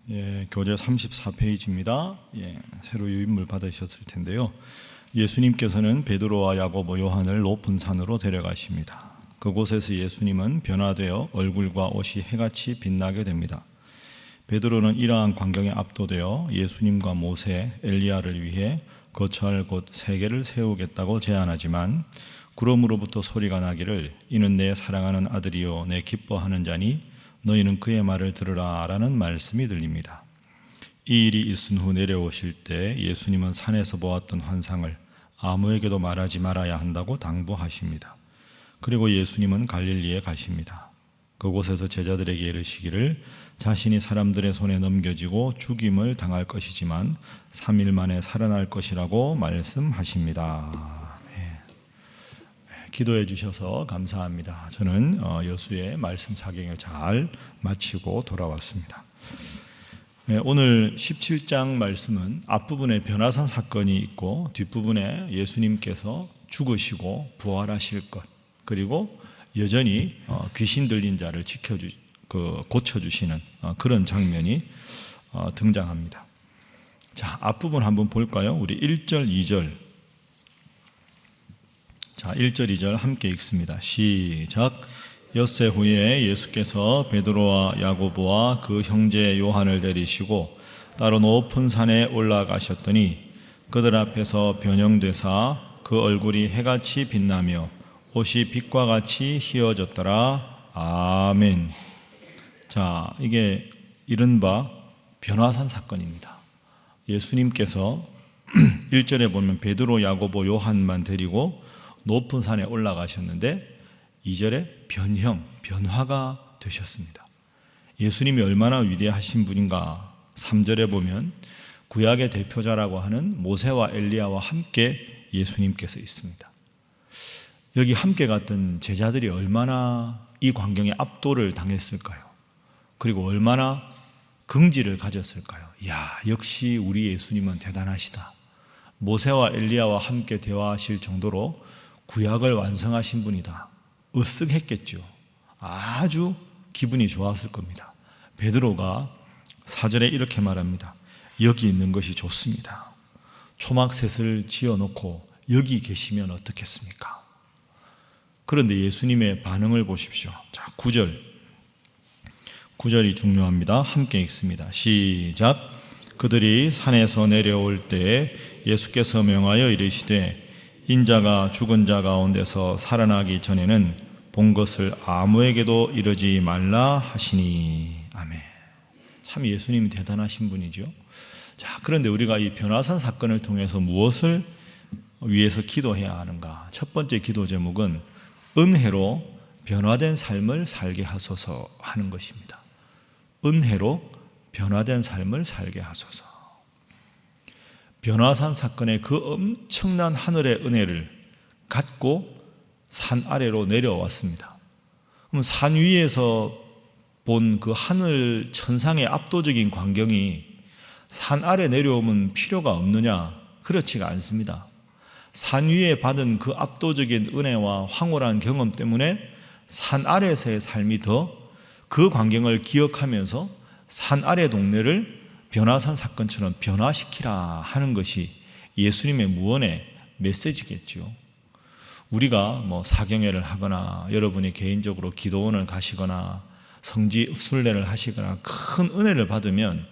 교재 34페이지입니다. 새로 유인물 받으셨을 텐데요. 예수님께서는 베드로와 야고보, 요한을 높은 산으로 데려가십니다. 그곳에서 예수님은 변화되어 얼굴과 옷이 해같이 빛나게 됩니다. 베드로는 이러한 광경에 압도되어 예수님과 모세, 엘리야를 위해 거처할 곳 3개를 세우겠다고 제안하지만 구름으로부터 소리가 나기를 이는 내 사랑하는 아들이요 내 기뻐하는 자니 너희는 그의 말을 들으라 라는 말씀이 들립니다. 이 일이 있은 후 내려오실 때 예수님은 산에서 보았던 환상을 아무에게도 말하지 말아야 한다고 당부하십니다. 그리고 예수님은 갈릴리에 가십니다. 그곳에서 제자들에게 이르시기를 자신이 사람들의 손에 넘겨지고 죽임을 당할 것이지만 3일 만에 살아날 것이라고 말씀하십니다. 기도해 주셔서 감사합니다. 저는 여수의 말씀 사경을 잘 마치고 돌아왔습니다. 오늘 17장 말씀은 앞부분에 변화산 사건이 있고 뒷부분에 예수님께서 죽으시고 부활하실 것, 그리고 여전히 귀신 들린 자를 고쳐주시는 그런 장면이 등장합니다. 자, 앞부분 한번 볼까요? 우리 1절, 2절. 자, 1절, 2절 함께 읽습니다. 시작. 엿새 후에 예수께서 베드로와 야고보와 그 형제 요한을 데리시고 따로 높은 산에 올라가셨더니 그들 앞에서 변형되사 그 얼굴이 해같이 빛나며 옷이 빛과 같이 희어졌더라. 아멘. 자, 이게 이른바 변화산 사건입니다. 예수님께서 1절에 보면 베드로, 야고보, 요한만 데리고 높은 산에 올라가셨는데 2절에 변화가 되셨습니다. 예수님이 얼마나 위대하신 분인가. 3절에 보면 구약의 대표자라고 하는 모세와 엘리야와 함께 예수님께서 있습니다. 여기 함께 갔던 제자들이 얼마나 이 광경에 압도를 당했을까요? 그리고 얼마나 긍지를 가졌을까요? 역시 우리 예수님은 대단하시다. 모세와 엘리야와 함께 대화하실 정도로 구약을 완성하신 분이다. 으쓱했겠죠. 아주 기분이 좋았을 겁니다. 베드로가 4절에 이렇게 말합니다. 여기 있는 것이 좋습니다. 초막셋을 지어놓고 여기 계시면 어떻겠습니까? 그런데 예수님의 반응을 보십시오. 자, 9절이 중요합니다. 함께 읽습니다. 시작. 그들이 산에서 내려올 때 예수께서 명하여 이르시되 인자가 죽은 자 가운데서 살아나기 전에는 본 것을 아무에게도 이르지 말라 하시니. 아멘. 참 예수님이 대단하신 분이죠. 자, 그런데 우리가 이 변화산 사건을 통해서 무엇을 위해서 기도해야 하는가? 첫 번째 기도 제목은 은혜로 변화된 삶을 살게 하소서 하는 것입니다. 은혜로 변화된 삶을 살게 하소서. 변화산 사건의 그 엄청난 하늘의 은혜를 갖고 산 아래로 내려왔습니다. 그럼 산 위에서 본 그 하늘 천상의 압도적인 광경이 산 아래 내려오면 필요가 없느냐? 그렇지가 않습니다. 산 위에 받은 그 압도적인 은혜와 황홀한 경험 때문에 산 아래에서의 삶이 더 그 광경을 기억하면서 산 아래 동네를 변화산 사건처럼 변화시키라 하는 것이 예수님의 무언의 메시지겠죠. 우리가 사경회를 하거나 여러분이 개인적으로 기도원을 가시거나 성지 순례를 하시거나 큰 은혜를 받으면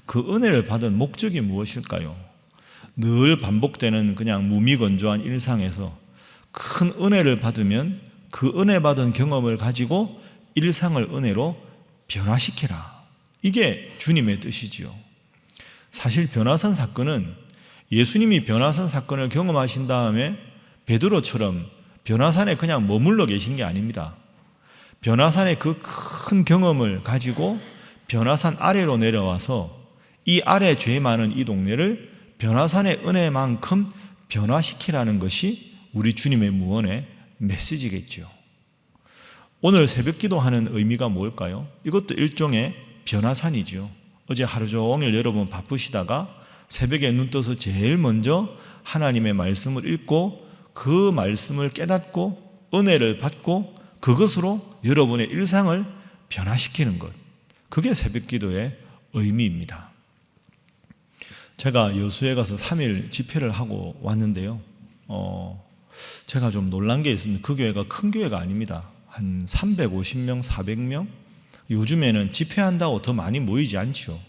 그 은혜를 받은 목적이 무엇일까요? 늘 반복되는 그냥 무미건조한 일상에서 큰 은혜를 받으면 그 은혜 받은 경험을 가지고 일상을 은혜로 변화시키라. 이게 주님의 뜻이지요. 사실 변화산 사건은 예수님이 변화산 사건을 경험하신 다음에 베드로처럼 변화산에 그냥 머물러 계신 게 아닙니다. 변화산의 그 큰 경험을 가지고 변화산 아래로 내려와서 이 아래 죄 많은 이 동네를 변화산의 은혜만큼 변화시키라는 것이 우리 주님의 무언의 메시지겠죠. 오늘 새벽 기도하는 의미가 뭘까요? 이것도 일종의 변화산이죠. 어제 하루 종일 여러분 바쁘시다가 새벽에 눈 떠서 제일 먼저 하나님의 말씀을 읽고 그 말씀을 깨닫고 은혜를 받고 그것으로 여러분의 일상을 변화시키는 것, 그게 새벽 기도의 의미입니다. 제가 여수에 가서 3일 집회를 하고 왔는데요. 제가 좀 놀란 게 있습니다. 그 교회가 큰 교회가 아닙니다. 한 350명, 400명? 요즘에는 집회한다고 더 많이 모이지 않죠.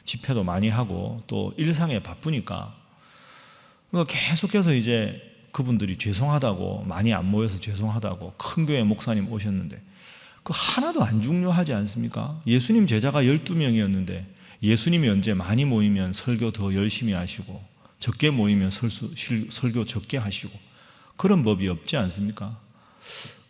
집회도 많이 하고 또 일상에 바쁘니까 계속해서 이제 그분들이 죄송하다고, 많이 안 모여서 죄송하다고, 큰 교회 목사님 오셨는데 그 하나도 안 중요하지 않습니까? 예수님 제자가 12명이었는데 예수님이 언제 많이 모이면 설교 더 열심히 하시고 적게 모이면 설교 적게 하시고 그런 법이 없지 않습니까?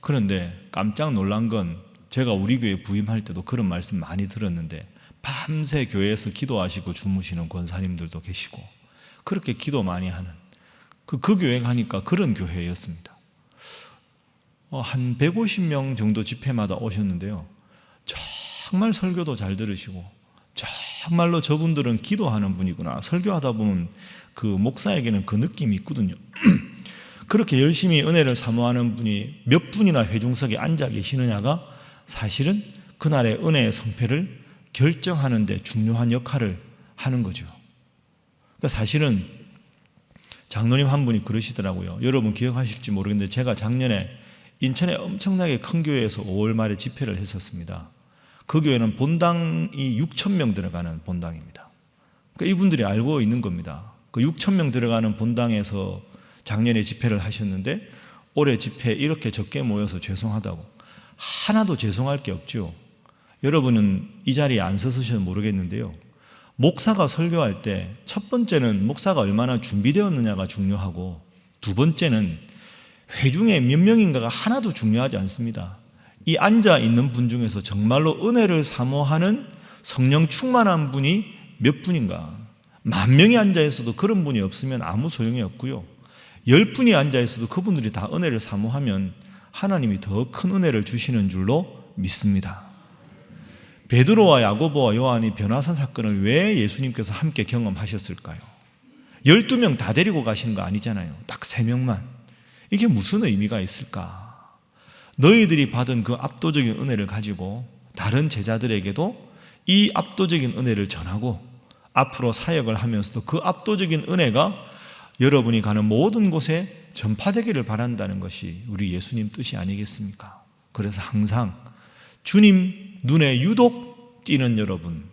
그런데 깜짝 놀란 건 제가 우리 교회 부임할 때도 그런 말씀 많이 들었는데 밤새 교회에서 기도하시고 주무시는 권사님들도 계시고 그렇게 기도 많이 하는 그 교회 가니까 그런 교회였습니다. 한 150명 정도 집회마다 오셨는데요. 정말 설교도 잘 들으시고 정말로 저분들은 기도하는 분이구나. 설교하다 보면 그 목사에게는 그 느낌이 있거든요. 그렇게 열심히 은혜를 사모하는 분이 몇 분이나 회중석에 앉아 계시느냐가 사실은 그날의 은혜의 성패를 결정하는 데 중요한 역할을 하는 거죠. 그러니까 사실은 장로님 한 분이 그러시더라고요. 여러분 기억하실지 모르겠는데 제가 작년에 인천에 엄청나게 큰 교회에서 5월 말에 집회를 했었습니다. 그 교회는 본당이 6,000명 들어가는 본당입니다. 그러니까 이분들이 알고 있는 겁니다. 그 6,000명 들어가는 본당에서 작년에 집회를 하셨는데 올해 집회 이렇게 적게 모여서 죄송하다고. 하나도 죄송할 게 없죠. 여러분은 이 자리에 안 서셔서 모르겠는데요. 목사가 설교할 때 첫 번째는 목사가 얼마나 준비되었느냐가 중요하고 두 번째는 회중에 몇 명인가가 하나도 중요하지 않습니다. 이 앉아 있는 분 중에서 정말로 은혜를 사모하는 성령 충만한 분이 몇 분인가. 10,000명이 앉아 있어도 그런 분이 없으면 아무 소용이 없고요. 10분이 앉아 있어도 그분들이 다 은혜를 사모하면 하나님이 더 큰 은혜를 주시는 줄로 믿습니다. 베드로와 야고보와 요한이 변화산 사건을 왜 예수님께서 함께 경험하셨을까요? 12명 다 데리고 가시는 거 아니잖아요. 딱 3명만. 이게 무슨 의미가 있을까? 너희들이 받은 그 압도적인 은혜를 가지고 다른 제자들에게도 이 압도적인 은혜를 전하고 앞으로 사역을 하면서도 그 압도적인 은혜가 여러분이 가는 모든 곳에 전파되기를 바란다는 것이 우리 예수님 뜻이 아니겠습니까? 그래서 항상 주님 눈에 유독 띄는 여러분,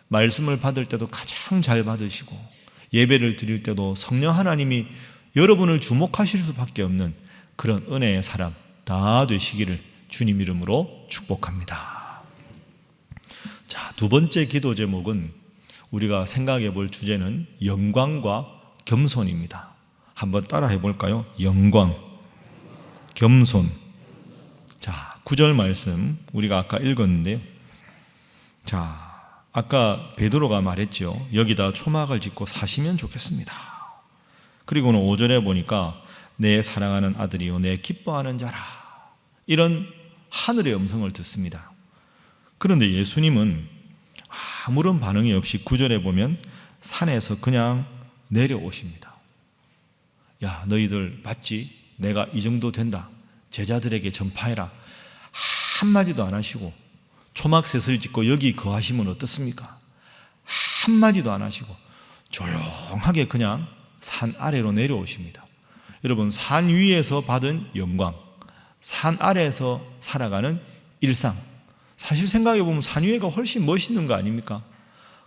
말씀을 받을 때도 가장 잘 받으시고 예배를 드릴 때도 성령 하나님이 여러분을 주목하실 수밖에 없는 그런 은혜의 사람 다 되시기를 주님 이름으로 축복합니다. 자, 두 번째 기도 제목은 우리가 생각해 볼 주제는 영광과 겸손입니다. 한번 따라 해볼까요? 영광, 겸손. 자, 9절 말씀 우리가 아까 읽었는데요. 자, 아까 베드로가 말했죠. 여기다 초막을 짓고 사시면 좋겠습니다. 그리고는 5절에 보니까 내 사랑하는 아들이요 내 기뻐하는 자라. 이런 하늘의 음성을 듣습니다. 그런데 예수님은 아무런 반응이 없이 9절에 보면 산에서 그냥 내려오십니다. 야, 너희들 봤지? 내가 이 정도 된다. 제자들에게 전파해라. 한마디도 안 하시고 초막셋을 짓고 여기 거하시면 어떻습니까? 한마디도 안 하시고 조용하게 그냥 산 아래로 내려오십니다. 여러분, 산 위에서 받은 영광, 산 아래에서 살아가는 일상, 사실 생각해 보면 산 위에가 훨씬 멋있는 거 아닙니까?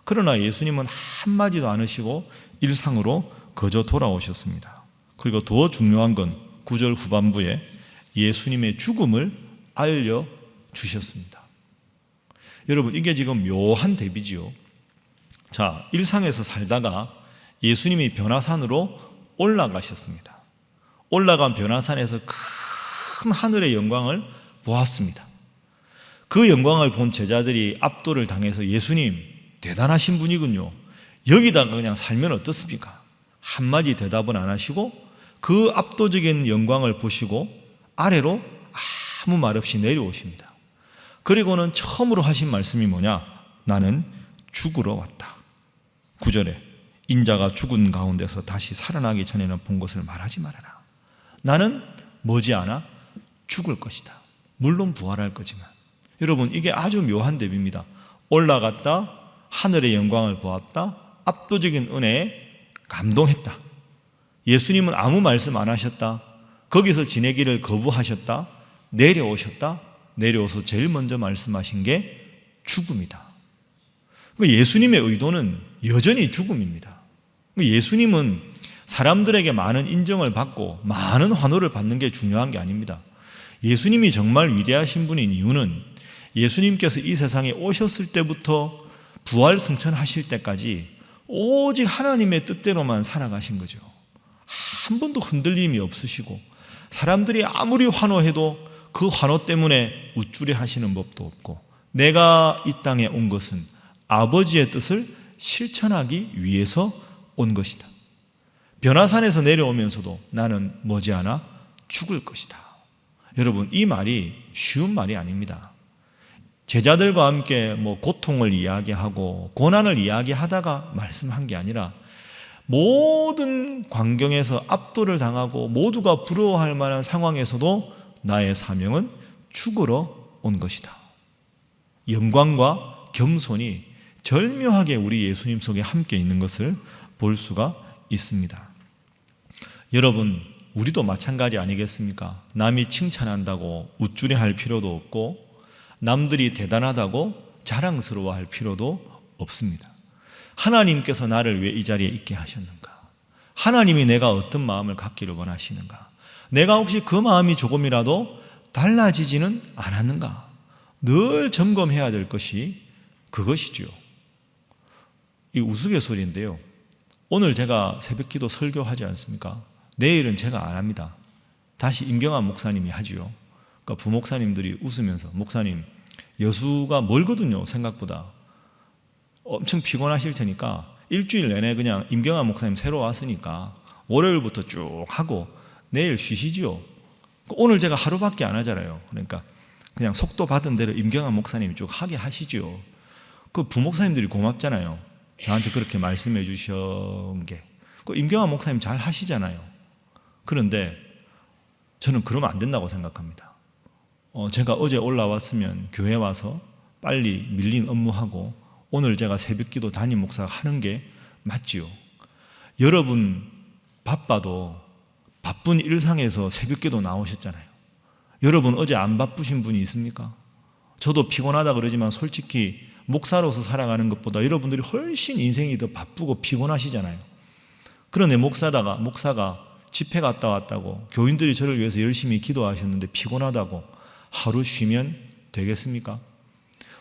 그러나 예수님은 한마디도 안 하시고 일상으로 거저 돌아오셨습니다. 그리고 더 중요한 건 9절 후반부에 예수님의 죽음을 알려주셨습니다. 여러분, 이게 지금 묘한 대비지요. 자, 일상에서 살다가 예수님이 변화산으로 올라가셨습니다. 올라간 변화산에서 큰 하늘의 영광을 보았습니다. 그 영광을 본 제자들이 압도를 당해서 예수님 대단하신 분이군요. 여기다가 그냥 살면 어떻습니까? 한마디 대답은 안 하시고 그 압도적인 영광을 보시고 아래로 아무 말 없이 내려오십니다. 그리고는 처음으로 하신 말씀이 뭐냐? 나는 죽으러 왔다. 9절에 인자가 죽은 가운데서 다시 살아나기 전에는 본 것을 말하지 말아라. 나는 머지않아 죽을 것이다. 물론 부활할 거지만. 여러분, 이게 아주 묘한 대비입니다. 올라갔다 하늘의 영광을 보았다. 압도적인 은혜에 감동했다. 예수님은 아무 말씀 안 하셨다. 거기서 지내기를 거부하셨다. 내려오셨다. 내려오서 제일 먼저 말씀하신 게 죽음이다. 예수님의 의도는 여전히 죽음입니다. 예수님은 사람들에게 많은 인정을 받고 많은 환호를 받는 게 중요한 게 아닙니다. 예수님이 정말 위대하신 분인 이유는 예수님께서 이 세상에 오셨을 때부터 부활 승천하실 때까지 오직 하나님의 뜻대로만 살아가신 거죠. 한 번도 흔들림이 없으시고 사람들이 아무리 환호해도 그 환호 때문에 우쭐해 하시는 법도 없고, 내가 이 땅에 온 것은 아버지의 뜻을 실천하기 위해서 온 것이다. 변화산에서 내려오면서도 나는 머지않아 죽을 것이다. 여러분, 이 말이 쉬운 말이 아닙니다. 제자들과 함께 고통을 이야기하고 고난을 이야기하다가 말씀한 게 아니라 모든 광경에서 압도를 당하고 모두가 부러워할 만한 상황에서도 나의 사명은 죽으러 온 것이다. 영광과 겸손이 절묘하게 우리 예수님 속에 함께 있는 것을 볼 수가 있습니다. 여러분, 우리도 마찬가지 아니겠습니까? 남이 칭찬한다고 우쭐해할 필요도 없고 남들이 대단하다고 자랑스러워할 필요도 없습니다. 하나님께서 나를 왜 이 자리에 있게 하셨는가? 하나님이 내가 어떤 마음을 갖기를 원하시는가? 내가 혹시 그 마음이 조금이라도 달라지지는 않았는가? 늘 점검해야 될 것이 그것이죠. 이 우스갯소리인데요. 오늘 제가 새벽기도 설교하지 않습니까? 내일은 제가 안 합니다. 다시 임경환 목사님이 하지요. 그러니까 부목사님들이 웃으면서, 목사님 여수가 멀거든요. 생각보다 엄청 피곤하실 테니까 일주일 내내 그냥 임경환 목사님 새로 왔으니까 월요일부터 쭉 하고 내일 쉬시지요. 오늘 제가 하루밖에 안 하잖아요. 그러니까 그냥 속도 받은 대로 임경환 목사님이 쭉 하게 하시죠. 그 부목사님들이 고맙잖아요. 저한테 그렇게 말씀해 주신 게. 그 임경환 목사님 잘 하시잖아요. 그런데 저는 그러면 안 된다고 생각합니다. 제가 어제 올라왔으면 교회 와서 빨리 밀린 업무하고 오늘 제가 새벽기도 담임 목사가 하는 게 맞지요. 여러분 바빠도 바쁜 일상에서 새벽기도 나오셨잖아요. 여러분 어제 안 바쁘신 분이 있습니까? 저도 피곤하다 그러지만 솔직히 목사로서 살아가는 것보다 여러분들이 훨씬 인생이 더 바쁘고 피곤하시잖아요. 그런데 목사가 집회 갔다 왔다고 교인들이 저를 위해서 열심히 기도하셨는데 피곤하다고 하루 쉬면 되겠습니까?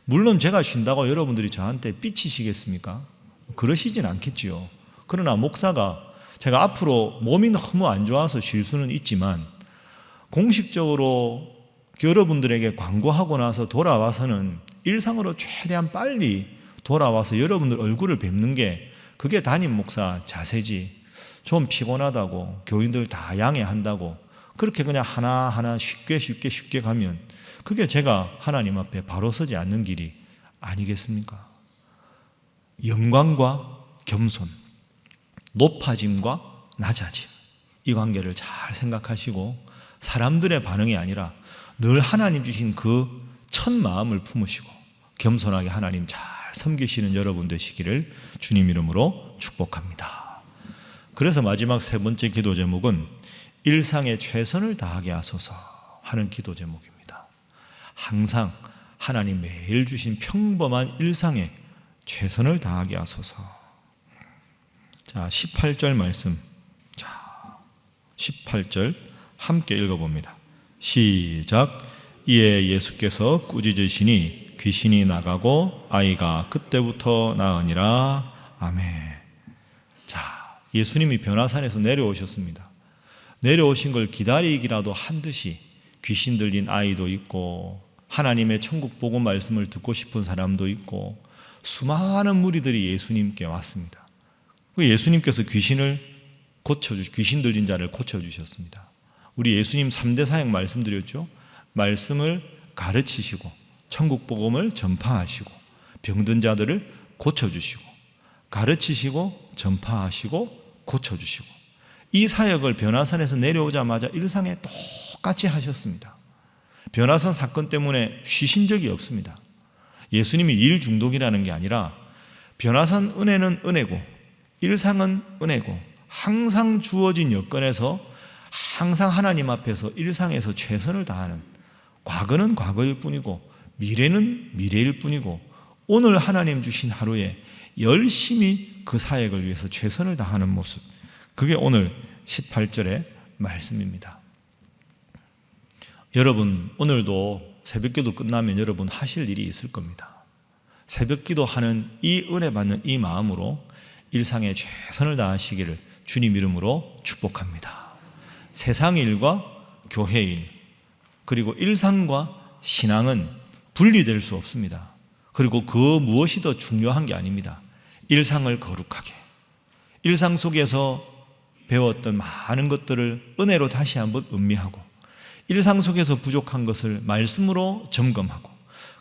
물론 제가 쉰다고 여러분들이 저한테 삐치시겠습니까? 그러시진 않겠지요. 그러나 목사가 제가 앞으로 몸이 너무 안 좋아서 쉴 수는 있지만 공식적으로 여러분들에게 광고하고 나서 돌아와서는 일상으로 최대한 빨리 돌아와서 여러분들 얼굴을 뵙는 게 그게 담임 목사 자세지. 좀 피곤하다고 교인들 다 양해한다고 그렇게 그냥 하나하나 쉽게 가면 그게 제가 하나님 앞에 바로 서지 않는 길이 아니겠습니까? 영광과 겸손, 높아짐과 낮아짐, 이 관계를 잘 생각하시고 사람들의 반응이 아니라 늘 하나님 주신 그 첫 마음을 품으시고 겸손하게 하나님 잘 섬기시는 여러분 되시기를 주님 이름으로 축복합니다. 그래서 마지막 세 번째 기도 제목은 일상에 최선을 다하게 하소서 하는 기도 제목입니다. 항상 하나님 매일 주신 평범한 일상에 최선을 다하게 하소서. 자, 18절 말씀. 자, 18절 함께 읽어봅니다. 시작. 이에 예수께서 꾸짖으시니 귀신이 나가고 아이가 그때부터 나으니라. 아멘. 자, 예수님이 변화산에서 내려오셨습니다. 내려오신 걸 기다리기라도 한 듯이 귀신 들린 아이도 있고 하나님의 천국 복음 말씀을 듣고 싶은 사람도 있고 수많은 무리들이 예수님께 왔습니다. 예수님께서 귀신 들린 자를 고쳐주셨습니다. 우리 예수님 3대 사역 말씀드렸죠. 말씀을 가르치시고 천국 복음을 전파하시고 병든 자들을 고쳐주시고 가르치시고 전파하시고 고쳐주시고 이 사역을 변화산에서 내려오자마자 일상에 똑같이 하셨습니다. 변화산 사건 때문에 쉬신 적이 없습니다. 예수님이 일 중독이라는 게 아니라 변화산 은혜는 은혜고 일상은 은혜고 항상 주어진 여건에서 항상 하나님 앞에서 일상에서 최선을 다하는, 과거는 과거일 뿐이고 미래는 미래일 뿐이고 오늘 하나님 주신 하루에 열심히 그 사역을 위해서 최선을 다하는 모습, 그게 오늘 18절의 말씀입니다. 여러분, 오늘도 새벽기도 끝나면 여러분 하실 일이 있을 겁니다. 새벽기도 하는 이 은혜 받는 이 마음으로 일상에 최선을 다하시기를 주님 이름으로 축복합니다. 세상 일과 교회 일, 그리고 일상과 신앙은 분리될 수 없습니다. 그리고 그 무엇이 더 중요한 게 아닙니다. 일상을 거룩하게, 일상 속에서 배웠던 많은 것들을 은혜로 다시 한번 음미하고, 일상 속에서 부족한 것을 말씀으로 점검하고,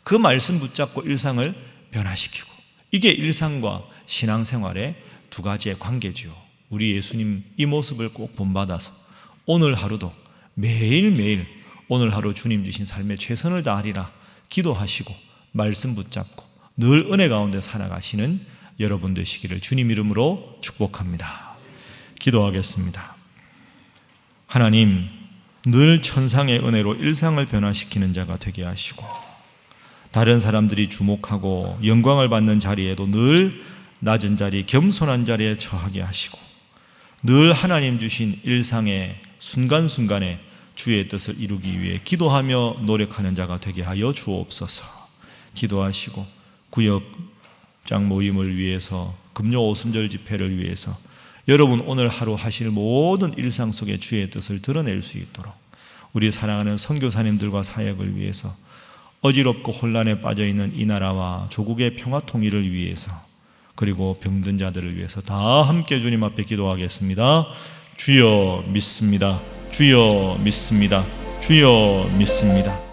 그 말씀 붙잡고 일상을 변화시키고, 이게 일상과 신앙생활의 두 가지의 관계지요. 우리 예수님 이 모습을 꼭 본받아서 오늘 하루도 매일매일 오늘 하루 주님 주신 삶에 최선을 다하리라 기도하시고 말씀 붙잡고 늘 은혜 가운데 살아가시는 여러분 되시기를 주님 이름으로 축복합니다. 기도하겠습니다. 하나님, 늘 천상의 은혜로 일상을 변화시키는 자가 되게 하시고, 다른 사람들이 주목하고 영광을 받는 자리에도 늘 낮은 자리, 겸손한 자리에 처하게 하시고, 늘 하나님 주신 일상의 순간순간에 주의 뜻을 이루기 위해 기도하며 노력하는 자가 되게 하여 주옵소서. 기도하시고 구역장 모임을 위해서, 금요 오순절 집회를 위해서 여러분 오늘 하루 하실 모든 일상 속에 주의 뜻을 드러낼 수 있도록 우리 사랑하는 선교사님들과 사역을 위해서, 어지럽고 혼란에 빠져있는 이 나라와 조국의 평화 통일을 위해서, 그리고 병든 자들을 위해서 다 함께 주님 앞에 기도하겠습니다. 주여 믿습니다. 주여 믿습니다. 주여 믿습니다.